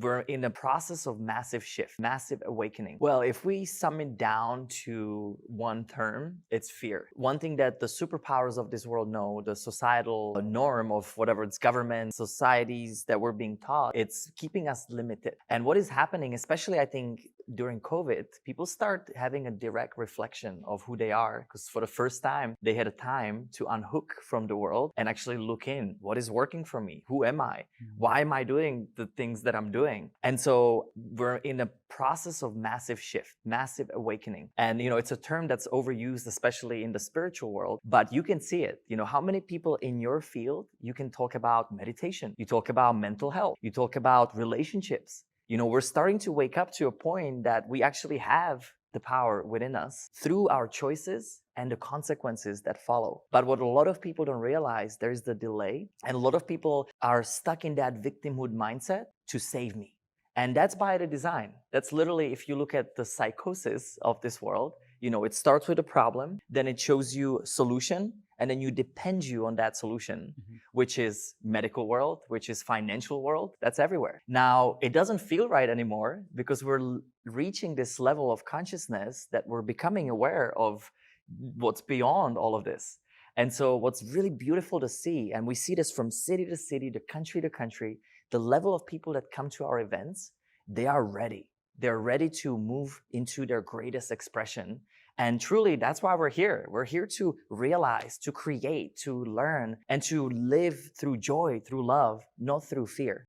we're in a process of massive shift, massive awakening. Well, if we sum it down to one term, it's fear. One thing that the superpowers of this world know, the societal norm of whatever it's government, societies that we're being taught, it's keeping us limited. And what is happening, especially I think during COVID, people start having a direct reflection of who they are, because for the first time, they had a time to unhook from the world and actually look in. What is working for me? Who am I? Why am I doing the things that I'm doing? And so we're in a process of massive shift, massive awakening. And, it's a term that's overused, especially in the spiritual world, but you can see it. How many people in your field, you can talk about meditation, you talk about mental health, you talk about relationships. We're starting to wake up to a point that we actually have the power within us through our choices and the consequences that follow. But what a lot of people don't realize, there's the delay. And a lot of people are stuck in that victimhood mindset to save me. And that's by the design. That's literally, if you look at the psychosis of this world, it starts with a problem, then it shows you a solution, and then you depend on that solution, which is medical world, which is financial world, that's everywhere. Now, it doesn't feel right anymore because we're reaching this level of consciousness that we're becoming aware of what's beyond all of this. And so what's really beautiful to see, and we see this from city to city, to country, the level of people that come to our events, they are ready. They're ready to move into their greatest expression. And truly, that's why we're here. We're here to realize, to create, to learn, and to live through joy, through love, not through fear.